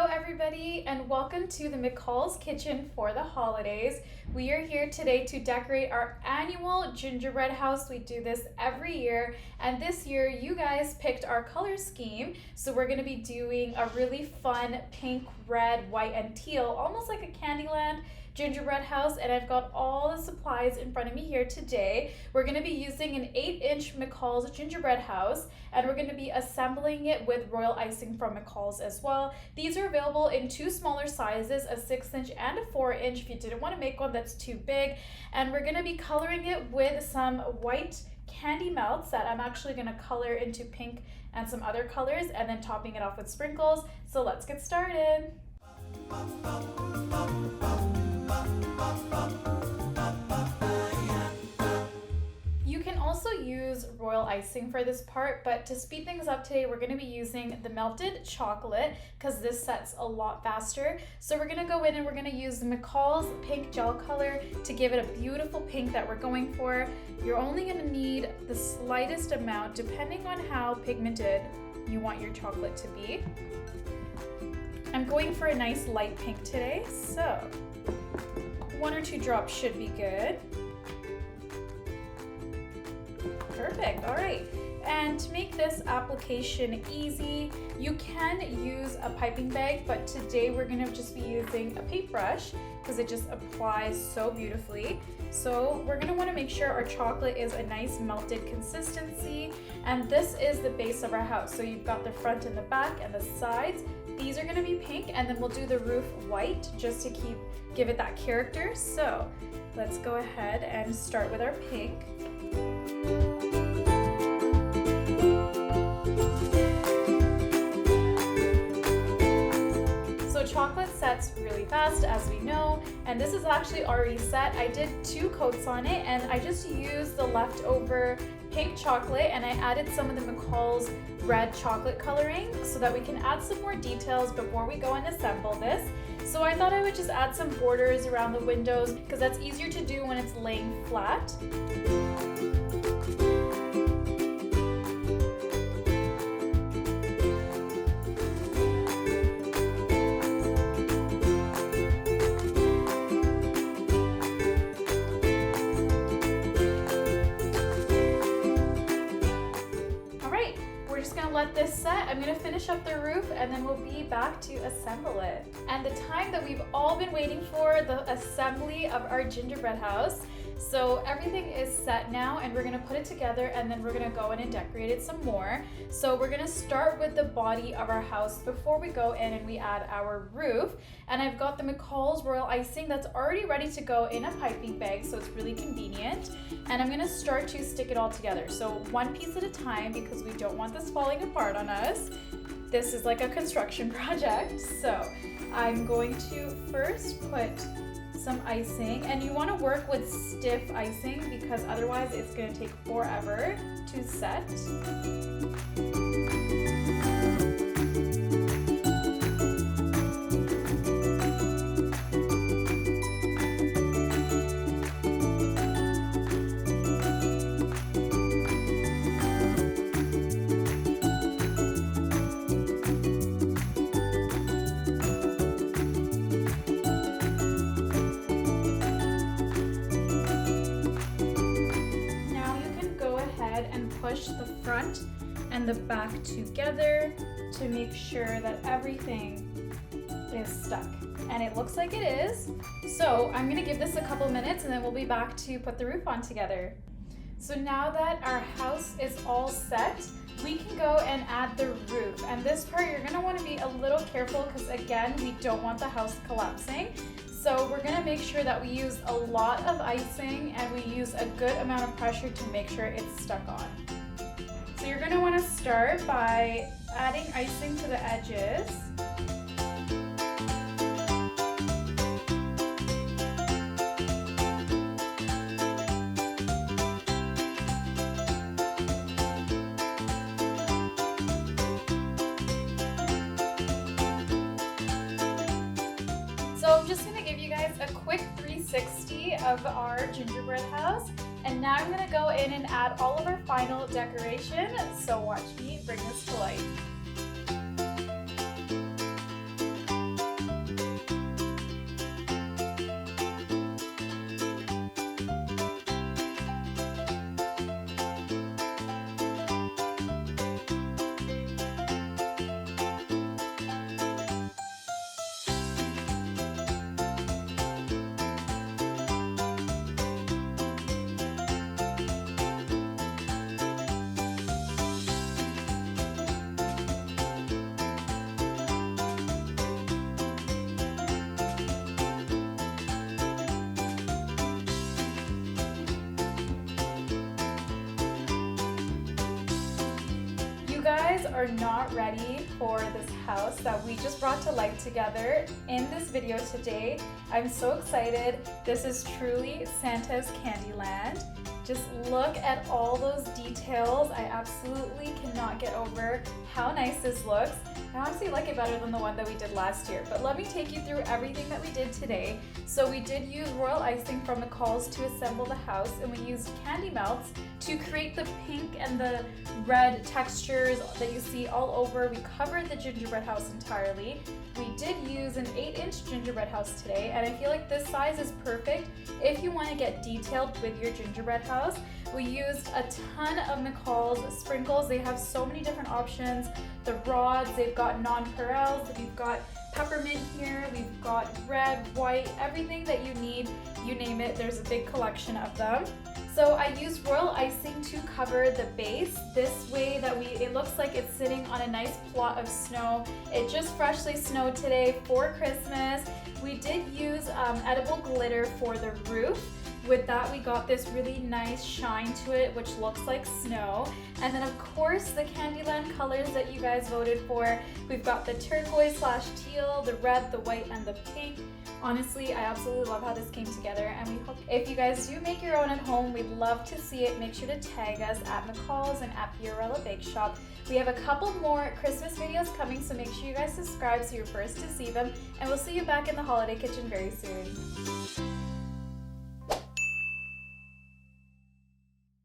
everybody, and welcome to the McCall's Kitchen for the holidays. We are here today to decorate our annual gingerbread house. We do this every year, and this year you guys picked our color scheme, so we're going to be doing a really fun pink, red, white, and teal, almost like a Candyland gingerbread house. And I've got all the supplies in front of me here today. We're going to be using an 8-inch McCall's gingerbread house, and we're going to be assembling it with royal icing from McCall's as well. These are available in two smaller sizes, a 6-inch and a 4-inch if you didn't want to make one that's too big. And we're going to be coloring it with some white candy melts that I'm actually going to color into pink and some other colors, and then topping it off with sprinkles. So let's get started. You can also use royal icing for this part, but to speed things up today, we're going to be using the melted chocolate because this sets a lot faster. So we're going to go in and we're going to use the McCall's pink gel color to give it a beautiful pink that we're going for. You're only going to need the slightest amount depending on how pigmented you want your chocolate to be. I'm going for a nice light pink today, so 1 or 2 drops should be good. Perfect, all right. And to make this application easy, you can use a piping bag, but today we're gonna just be using a paintbrush because it just applies so beautifully. So we're gonna wanna make sure our chocolate is a nice melted consistency, and this is the base of our house. So you've got the front and the back and the sides. These are gonna be pink, and then we'll do the roof white just to give it that character. So let's go ahead and start with our pink. Chocolate sets really fast, as we know, and this is actually already set. I did 2 coats on it, and I just used the leftover pink chocolate and I added some of the McCall's red chocolate coloring so that we can add some more details before we go and assemble this. So I thought I would just add some borders around the windows because that's easier to do when it's laying flat. Let this set. I'm going to finish up the roof and then we'll be back to assemble it. And the time that we've all been waiting for, the assembly of our gingerbread house. So everything is set now and we're going to put it together, and then we're going to go in and decorate it some more. So we're going to start with the body of our house before we go in and we add our roof. And I've got the McCall's royal icing that's already ready to go in a piping bag, so it's really convenient. And I'm going to start to stick it all together. So one piece at a time because we don't want this falling apart on us. This is like a construction project. So I'm going to first put some icing, and you want to work with stiff icing because otherwise it's going to take forever to set. Push the front and the back together to make sure that everything is stuck, and it looks like it is. So I'm going to give this a couple minutes and then we'll be back to put the roof on together. So now that our house is all set, we can go and add the roof, and this part you're going to want to be a little careful because again we don't want the house collapsing. So we're going to make sure that we use a lot of icing and we use a good amount of pressure to make sure it's stuck on. So you're going to want to start by adding icing to the edges. So I'm just going to give you guys a quick 360 of our gingerbread house. And now I'm going to go in and add all of our final decoration. So watch me bring this to life. are not ready for this house that we just brought to life together in this video today, I'm so excited. This is truly Santa's Candyland. Just look at all those details. I absolutely cannot get over how nice this looks. I honestly like it better than the one that we did last year, but let me take you through everything that we did today. So we did use royal icing from McCall's to assemble the house, and we used candy melts to create the pink and the red textures that you see all over. We covered the gingerbread house entirely. We did use an 8-inch gingerbread house today, and I feel like this size is perfect if you want to get detailed with your gingerbread house. We used a ton of McCall's sprinkles. They have so many different options. The rods, they've got nonpareils, we've got peppermint here, we've got red, white, everything that you need, you name it, there's a big collection of them. So I used royal icing to cover the base. This way that it looks like it's sitting on a nice plot of snow. It just freshly snowed today for Christmas. We did use edible glitter for the roof. With that, we got this really nice shine to it, which looks like snow. And then of course, the Candyland colors that you guys voted for. We've got the turquoise / teal, the red, the white, and the pink. Honestly, I absolutely love how this came together, and we hope if you guys do make your own at home, we'd love to see it. Make sure to tag us at McCall's and at Fiorella Bake Shop. We have a couple more Christmas videos coming, so make sure you guys subscribe so you're first to see them, and we'll see you back in the holiday kitchen very soon.